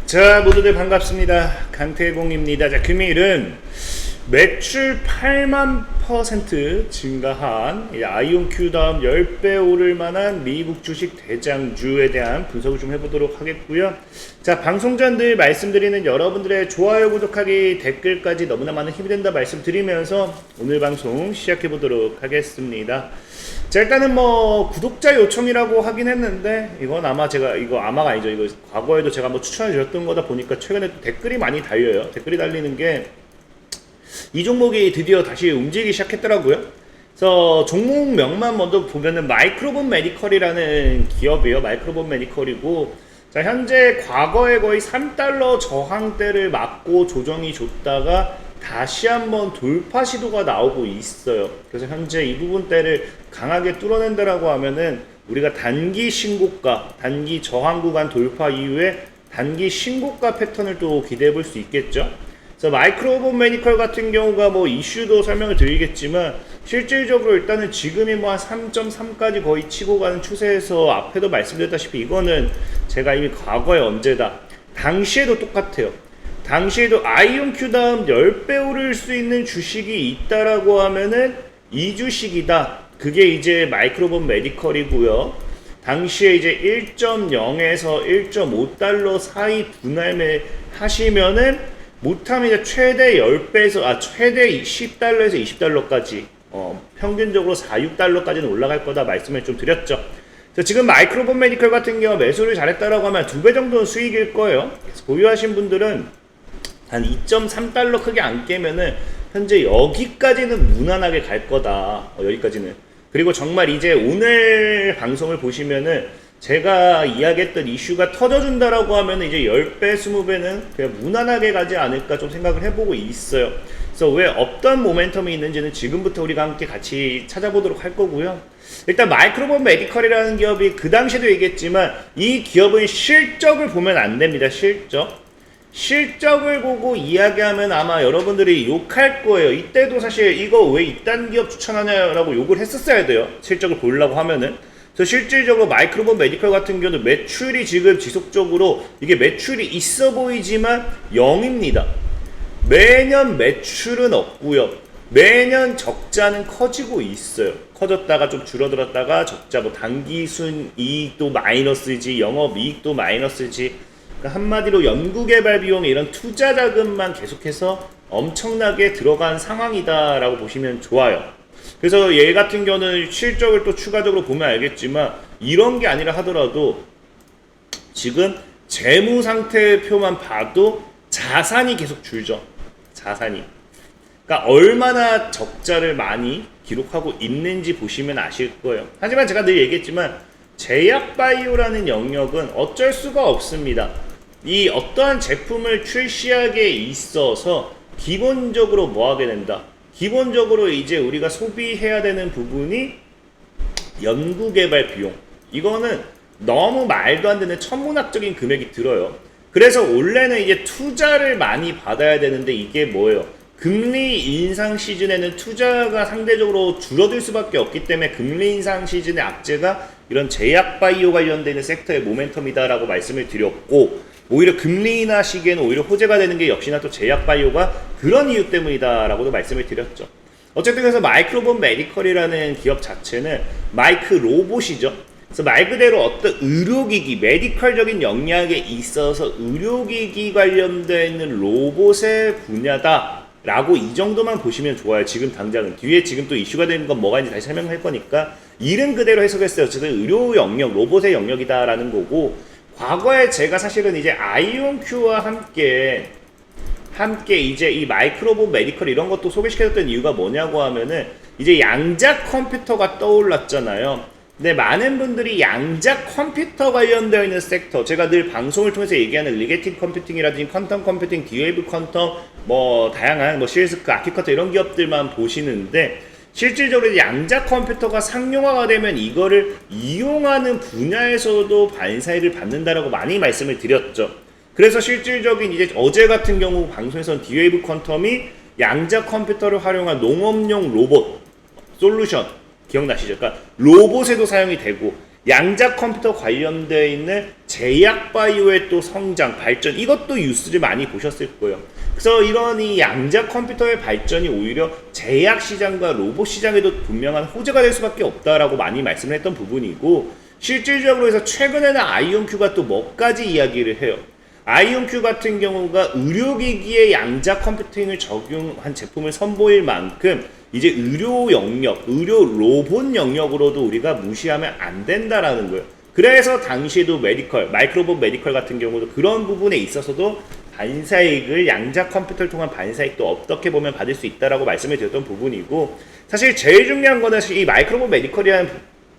자, 모두들 반갑습니다. 강태공입니다. 자, 금일은 매출 8만% 증가한 아이온큐 다음 10배 오를 만한 미국 주식 대장주에 대한 분석을 좀 해보도록 하겠고요. 자, 방송 전 늘 말씀드리는 여러분들의 좋아요, 구독하기, 댓글까지 너무나 많은 힘이 된다 말씀드리면서 오늘 방송 시작해보도록 하겠습니다. 자, 일단은 구독자 요청이라고 하긴 했는데 이건 아마 아마가 아니죠. 이거 과거에도 제가 추천해 드렸던 거다 보니까 최근에 댓글이 많이 달려요. 댓글이 달리는 게 이 종목이 드디어 다시 움직이기 시작했더라고요. 그래서 종목명만 먼저 보면은 마이크로본 메디컬이라는 기업이에요. 마이크로본 메디컬이고, 자, 현재 과거에 거의 3달러 저항대를 맞고 조정이 줬다가 다시 한번 돌파 시도가 나오고 있어요. 그래서 현재 이 부분대를 강하게 뚫어낸다라고 하면은 우리가 단기 신고가, 단기 저항 구간 돌파 이후에 단기 신고가 패턴을 또 기대해 볼 수 있겠죠. 그래서 마이크로본 메디컬 같은 경우가 이슈도 설명을 드리겠지만 실질적으로 일단은 지금이 한 3.3까지 거의 치고 가는 추세에서 앞에도 말씀드렸다시피 이거는 제가 이미 과거에 언제다 당시에도 똑같아요. 당시에도 아이온큐 다음 10배 오를 수 있는 주식이 있다라고 하면은 이 주식이다. 그게 이제 마이크로본 메디컬이고요. 당시에 이제 1.0에서 1.5달러 사이 분할매 하시면은 못하면 이제 최대 10배에서 최대 10달러에서 20달러까지 평균적으로 4, 6달러까지는 올라갈 거다 말씀을 좀 드렸죠. 지금 마이크로본 메디컬 같은 경우 매수를 잘했다라고 하면 2배 정도는 수익일 거예요. 그래서 보유하신 분들은 한 2.3달러 크게 안 깨면은 현재 여기까지는 무난하게 갈 거다. 여기까지는. 그리고 정말 이제 오늘 방송을 보시면은 제가 이야기했던 이슈가 터져준다라고 하면 이제 10배, 20배는 그냥 무난하게 가지 않을까 좀 생각을 해보고 있어요. 그래서 왜 어떤 모멘텀이 있는지는 지금부터 우리가 함께 같이 찾아보도록 할 거고요. 일단 마이크로본 메디컬이라는 기업이 그 당시에도 얘기했지만 이 기업은 실적을 보면 안 됩니다. 실적을 보고 이야기하면 아마 여러분들이 욕할 거예요. 이때도 사실 이거 왜 이딴 기업 추천하냐라고 욕을 했었어야 돼요. 실적을 보려고 하면은. 그래서 실질적으로 마이크로본 메디컬 같은 경우는 매출이 지금 지속적으로 이게 매출이 있어 보이지만 0입니다. 매년 매출은 없고요. 매년 적자는 커지고 있어요. 커졌다가 좀 줄어들었다가 적자, 단기 순이익도 마이너스지, 영업이익도 마이너스지. 그러니까 한마디로 연구개발 비용 이런 투자 자금만 계속해서 엄청나게 들어간 상황이다라고 보시면 좋아요. 그래서 얘 같은 경우는 실적을 또 추가적으로 보면 알겠지만 이런 게 아니라 하더라도 지금 재무 상태표만 봐도 자산이 계속 줄죠. 자산이. 그러니까 얼마나 적자를 많이 기록하고 있는지 보시면 아실 거예요. 하지만 제가 늘 얘기했지만 제약바이오라는 영역은 어쩔 수가 없습니다. 이 어떠한 제품을 출시하기에 있어서 기본적으로 뭐 하게 된다? 기본적으로 이제 우리가 소비해야 되는 부분이 연구개발 비용. 이거는 너무 말도 안 되는 천문학적인 금액이 들어요. 그래서 원래는 이제 투자를 많이 받아야 되는데 이게 뭐예요? 금리 인상 시즌에는 투자가 상대적으로 줄어들 수밖에 없기 때문에 금리 인상 시즌의 악재가 이런 제약바이오 관련되는 섹터의 모멘텀이다라고 말씀을 드렸고, 오히려 금리 인하 시기에는 오히려 호재가 되는 게 역시나 또 제약바이오가 그런 이유 때문이다라고도 말씀을 드렸죠. 어쨌든 그래서 마이크로본 메디컬이라는 기업 자체는 마이크 로봇이죠. 그래서 말 그대로 어떤 의료기기, 메디컬적인 영역에 있어서 의료기기 관련된 로봇의 분야다라고 이 정도만 보시면 좋아요. 지금 당장은. 뒤에 지금 또 이슈가 되는 건 뭐가 있는지 다시 설명할 거니까 이름 그대로 해석했어요. 어쨌든 의료 영역, 로봇의 영역이다라는 거고, 과거에 제가 사실은 이제 아이온큐와 함께 이제 이 마이크로본 메디컬 이런 것도 소개시켜줬던 이유가 뭐냐고 하면은 이제 양자 컴퓨터가 떠올랐잖아요. 근데 많은 분들이 양자 컴퓨터 관련되어 있는 섹터, 제가 늘 방송을 통해서 얘기하는 리게티브 컴퓨팅이라든지 퀀텀 컴퓨팅, 디웨이브 퀀텀, 다양한 실스크, 아키커터 이런 기업들만 보시는데 실질적으로 양자 컴퓨터가 상용화가 되면 이거를 이용하는 분야에서도 반사이를 받는다라고 많이 말씀을 드렸죠. 그래서 실질적인 이제 어제 같은 경우 방송에서는 디웨이브 퀀텀이 양자 컴퓨터를 활용한 농업용 로봇 솔루션 기억나시죠? 그러니까 로봇에도 사용이 되고 양자 컴퓨터 관련되어 있는 제약바이오의 또 성장, 발전, 이것도 뉴스를 많이 보셨을 거예요. 그래서 이런 이 양자 컴퓨터의 발전이 오히려 제약 시장과 로봇 시장에도 분명한 호재가 될 수밖에 없다라고 많이 말씀을 했던 부분이고, 실질적으로 해서 최근에는 아이온큐가 또 뭐까지 이야기를 해요. 아이온큐 같은 경우가 의료기기에 양자 컴퓨팅을 적용한 제품을 선보일 만큼 이제 의료 영역, 의료 로봇 영역으로도 우리가 무시하면 안 된다라는 거예요. 그래서 당시에도 메디컬, 마이크로봇 메디컬 같은 경우도 그런 부분에 있어서도 반사익을 양자 컴퓨터를 통한 반사익도 어떻게 보면 받을 수 있다라고 말씀을 드렸던 부분이고, 사실 제일 중요한 거는 사실 이 마이크로봇 메디컬이라는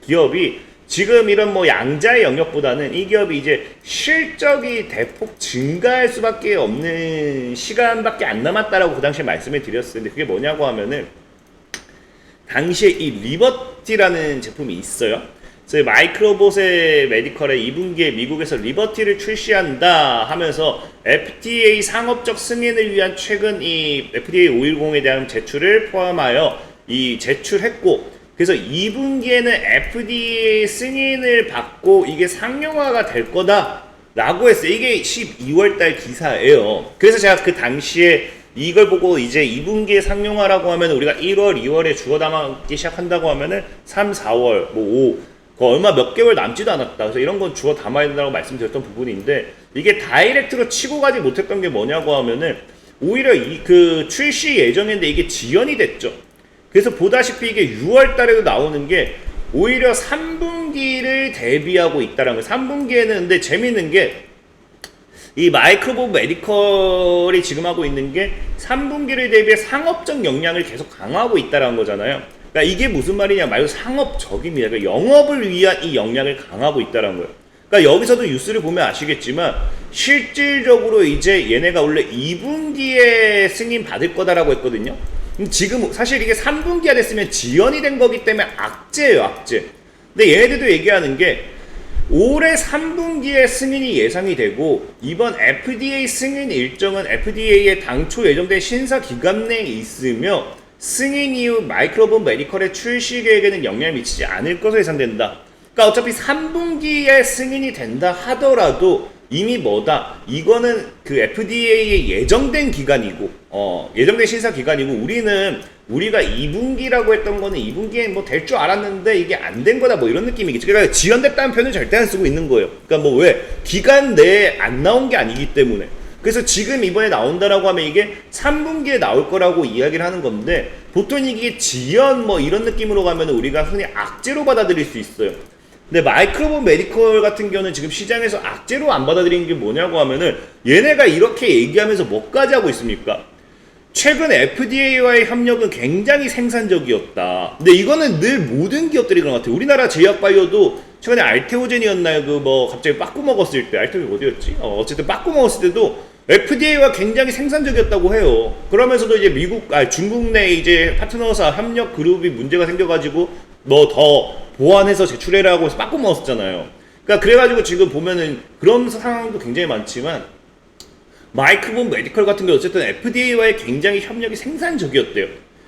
기업이 지금 이런 뭐 양자의 영역보다는 이 기업이 이제 실적이 대폭 증가할 수밖에 없는 시간밖에 안 남았다라고 그 당시에 말씀을 드렸어요. 근데 그게 뭐냐고 하면은 당시에 이 리버티라는 제품이 있어요. 그래서 마이크로봇의 메디컬에 2분기에 미국에서 리버티를 출시한다 하면서 FDA 상업적 승인을 위한 최근 이 FDA 510에 대한 제출을 포함하여 이 제출했고, 그래서 2분기에는 FDA 승인을 받고 이게 상용화가 될 거다 라고 했어요. 이게 12월달 기사예요. 그래서 제가 그 당시에 이걸 보고 이제 2분기에 상용화라고 하면 우리가 1월, 2월에 주워 담기 시작한다고 하면은 3, 4월, 뭐 5, 그 얼마 몇 개월 남지도 않았다. 그래서 이런 건 주워 담아야 된다고 말씀드렸던 부분인데, 이게 다이렉트로 치고 가지 못했던 게 뭐냐고 하면은 오히려 이 그 출시 예정인데 이게 지연이 됐죠. 그래서 보다시피 이게 6월 달에도 나오는 게 오히려 3분기를 대비하고 있다는 거예요. 3분기에는 근데 재밌는 게 이 마이크로봇 메디컬이 지금 하고 있는 게 3분기를 대비해 상업적 역량을 계속 강화하고 있다는 거잖아요. 그러니까 이게 무슨 말이냐 말고 상업적입니다. 그러니까 영업을 위한 이 역량을 강화하고 있다는 거예요. 그러니까 여기서도 뉴스를 보면 아시겠지만 실질적으로 이제 얘네가 원래 2분기에 승인 받을 거다라고 했거든요. 지금 사실 이게 3분기가 됐으면 지연이 된 거기 때문에 악재예요, 악재. 근데 얘네들도 얘기하는 게 올해 3분기에 승인이 예상이 되고, 이번 FDA 승인 일정은 FDA의 당초 예정된 심사 기간 내에 있으며 승인 이후 마이크로봇 메디컬의 출시 계획에는 영향을 미치지 않을 것으로 예상된다. 그러니까 어차피 3분기에 승인이 된다 하더라도 이미 뭐다, 이거는 그 FDA의 예정된 기간이고 예정된 심사 기간이고, 우리가 2분기라고 했던 거는 2분기에 뭐 될 줄 알았는데 이게 안 된 거다, 뭐 이런 느낌이겠죠. 그러니까 지연됐다는 표현을 절대 안 쓰고 있는 거예요. 그러니까 뭐 왜 기간 내에 안 나온 게 아니기 때문에. 그래서 지금 이번에 나온다라고 하면 이게 3분기에 나올 거라고 이야기를 하는 건데, 보통 이게 지연 뭐 이런 느낌으로 가면 우리가 흔히 악재로 받아들일 수 있어요. 근데 마이크로봇 메디컬 같은 경우는 지금 시장에서 악재로 안 받아들이는 게 뭐냐고 하면은, 얘네가 이렇게 얘기하면서 뭐까지 하고 있습니까? 최근 FDA와의 협력은 굉장히 생산적이었다. 근데 이거는 늘 모든 기업들이 그런 것 같아요. 우리나라 제약바이오도 최근에 알테오젠이었나요? 그 뭐 갑자기 빠꾸 먹었을 때, 알테오젠 어디였지? 어쨌든 빠꾸 먹었을 때도 FDA와 굉장히 생산적이었다고 해요. 그러면서도 이제 중국 내 이제 파트너사 협력 그룹이 문제가 생겨가지고 너 더 보완해서 제출해라고 해서 빠꾸 먹었잖아요. 그러니까 그래가지고 지금 보면은 그런 상황도 굉장히 많지만, 마이크로봇 메디컬 같은 게 어쨌든 FDA와의 굉장히 협력이 생산적이었대요.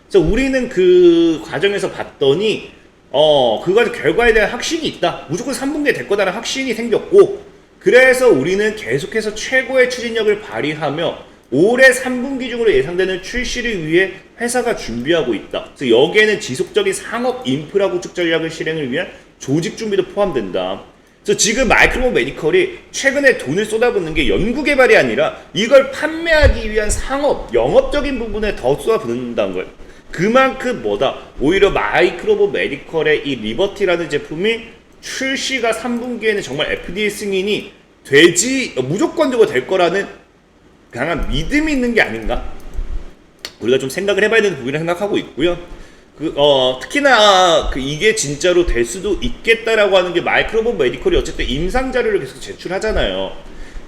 그래서 우리는 그 과정에서 봤더니 그거 결과에 대한 확신이 있다. 무조건 3분기에 될 거다라는 확신이 생겼고, 그래서 우리는 계속해서 최고의 추진력을 발휘하며 올해 3분기 중으로 예상되는 출시를 위해 회사가 준비하고 있다. 그래서 여기에는 지속적인 상업 인프라 구축 전략을 실행을 위한 조직 준비도 포함된다. 그래서 지금 마이크로봇 메디컬이 최근에 돈을 쏟아붓는 게 연구 개발이 아니라 이걸 판매하기 위한 상업, 영업적인 부분에 더 쏟아붓는다는 거예요. 그만큼 뭐다, 오히려 마이크로봇 메디컬의 이 리버티라는 제품이 출시가 3분기에는 정말 FDA 승인이 무조건적으로 될 거라는 강한 믿음이 있는 게 아닌가? 우리가 좀 생각을 해봐야 되는 부분이라 생각하고 있고요. 특히나 이게 진짜로 될 수도 있겠다라고 하는 게, 마이크로봇 메디컬이 어쨌든 임상 자료를 계속 제출하잖아요.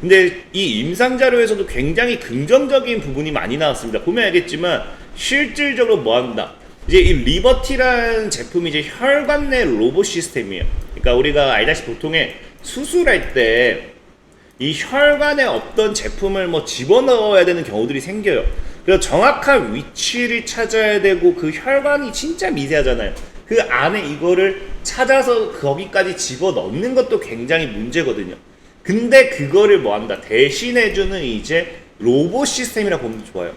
근데 이 임상 자료에서도 굉장히 긍정적인 부분이 많이 나왔습니다. 보면 알겠지만 실질적으로 뭐 한다, 이제 이 리버티라는 제품이 이제 혈관 내 로봇 시스템이에요. 그러니까 우리가 알다시피 보통에 수술할 때 이 혈관에 어떤 제품을 뭐 집어넣어야 되는 경우들이 생겨요. 그래서 정확한 위치를 찾아야 되고, 그 혈관이 진짜 미세하잖아요. 그 안에 이거를 찾아서 거기까지 집어넣는 것도 굉장히 문제거든요. 근데 그거를 뭐 한다? 대신해주는 이제 로봇 시스템이라고 보면 좋아요.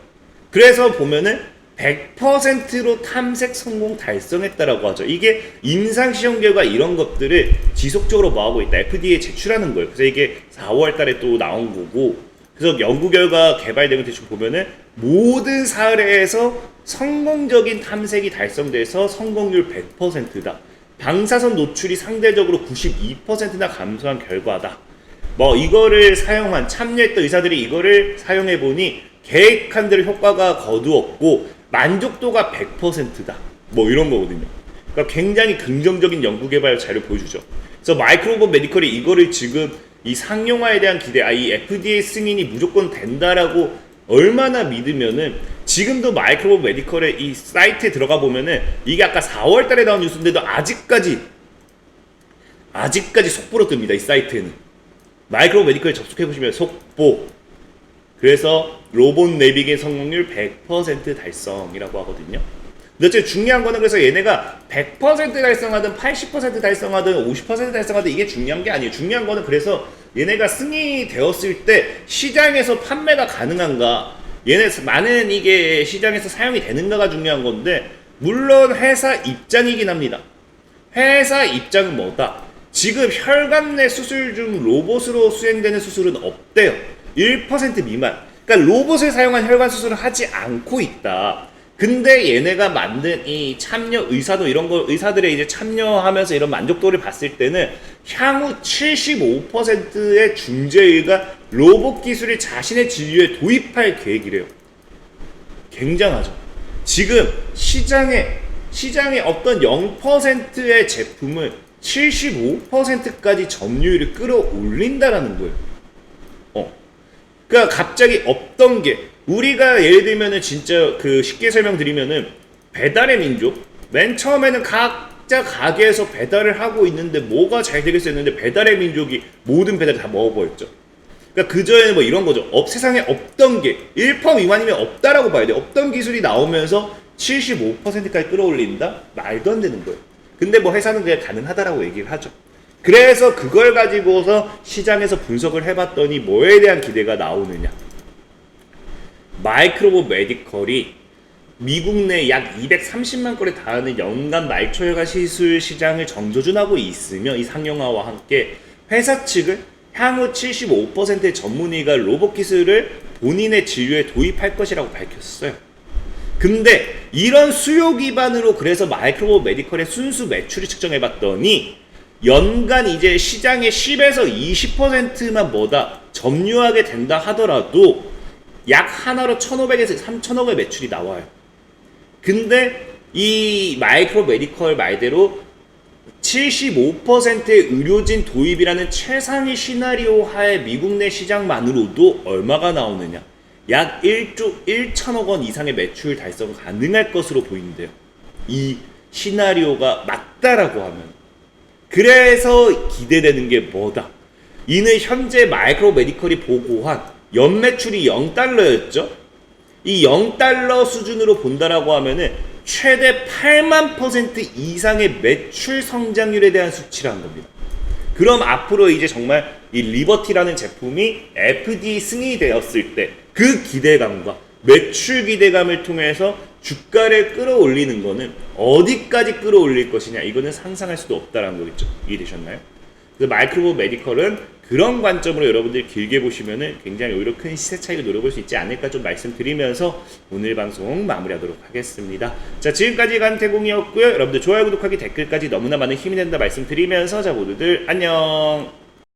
그래서 보면은 100%로 탐색 성공 달성했다라고 하죠. 이게 임상시험 결과 이런 것들을 지속적으로 뭐하고 있다? FDA에 제출하는 거예요. 그래서 이게 4월 달에 또 나온 거고, 그래서 연구 결과 개발된 거 대충 보면은 모든 사례에서 성공적인 탐색이 달성돼서 성공률 100%다. 방사선 노출이 상대적으로 92%나 감소한 결과다. 뭐 이거를 사용한 참여했던 의사들이 이거를 사용해 보니 계획한 대로 효과가 거두었고 만족도가 100%다. 뭐 이런 거거든요. 그러니까 굉장히 긍정적인 연구 개발 자료를 보여주죠. 그래서 마이크로로봇 메디컬이 이거를 지금 이 상용화에 대한 기대, 이 FDA 승인이 무조건 된다라고 얼마나 믿으면은 지금도 마이크로로봇 메디컬의 이 사이트에 들어가 보면은 이게 아까 4월 달에 나온 뉴스인데도 아직까지 속보로 뜹니다. 이 사이트에는. 마이크로로봇 메디컬에 접속해 보시면 속보. 그래서 로봇 내비게 성공률 100% 달성이라고 하거든요. 근데 어쨌든 중요한 거는 그래서 얘네가 100% 달성하든 80% 달성하든 50% 달성하든 이게 중요한 게 아니에요. 중요한 거는 그래서 얘네가 승인이 되었을 때 시장에서 판매가 가능한가, 얘네 많은 이게 시장에서 사용이 되는가가 중요한 건데, 물론 회사 입장이긴 합니다. 회사 입장은 뭐다? 지금 혈관 내 수술 중 로봇으로 수행되는 수술은 없대요. 1% 미만. 그러니까 로봇을 사용한 혈관 수술을 하지 않고 있다. 근데 얘네가 만든 이 참여 의사도 이런 거, 의사들의 이제 참여하면서 이런 만족도를 봤을 때는 향후 75%의 중재의가 로봇 기술을 자신의 진료에 도입할 계획이래요. 굉장하죠. 지금 시장에 어떤 0%의 제품을 75%까지 점유율을 끌어올린다라는 거예요. 그러니까 갑자기 없던 게, 우리가 예를 들면은 진짜 그 쉽게 설명드리면은 배달의 민족, 맨 처음에는 각자 가게에서 배달을 하고 있는데 뭐가 잘 되겠어 했는데 배달의 민족이 모든 배달을 다 먹어버렸죠. 그러니까 그전에는 뭐 이런 거죠. 세상에 없던 게 1% 미만이면 없다라고 봐야 돼. 없던 기술이 나오면서 75%까지 끌어올린다? 말도 안 되는 거예요. 근데 뭐 회사는 그냥 가능하다라고 얘기를 하죠. 그래서 그걸 가지고서 시장에서 분석을 해봤더니 뭐에 대한 기대가 나오느냐. 마이크로로봇 메디컬이 미국 내 약 230만 건에 달하는 연간 말초혈관 시술 시장을 정조준하고 있으며, 이 상용화와 함께 회사 측은 향후 75%의 전문의가 로봇 기술을 본인의 진료에 도입할 것이라고 밝혔어요. 근데 이런 수요 기반으로 그래서 마이크로로봇 메디컬의 순수 매출을 측정해봤더니 연간 이제 시장의 10에서 20%만 뭐다 점유하게 된다 하더라도 약 하나로 1,500에서 3,000억의 매출이 나와요. 근데 이 마이크로 메디컬 말대로 75%의 의료진 도입이라는 최상위 시나리오 하에 미국 내 시장만으로도 얼마가 나오느냐? 약 1조 1천억 원 이상의 매출 달성 가능할 것으로 보이는데요. 이 시나리오가 맞다라고 하면. 그래서 기대되는 게 뭐다? 이는 현재 마이크로 메디컬이 보고한 연매출이 0달러였죠? 이 0달러 수준으로 본다라고 하면은 최대 8만% 이상의 매출 성장률에 대한 수치라는 겁니다. 그럼 앞으로 이제 정말 이 리버티라는 제품이 FDA 승인이 되었을 때 그 기대감과 매출 기대감을 통해서 주가를 끌어올리는 거는 어디까지 끌어올릴 것이냐, 이거는 상상할 수도 없다라는 거겠죠. 이해되셨나요? 그래서 마이크로로봇 메디컬은 그런 관점으로 여러분들이 길게 보시면은 굉장히 오히려 큰 시세 차익을 노려볼 수 있지 않을까 좀 말씀드리면서 오늘 방송 마무리하도록 하겠습니다. 자, 지금까지 간태공이었고요. 여러분들 좋아요, 구독하기, 댓글까지 너무나 많은 힘이 된다 말씀드리면서 자, 모두들 안녕.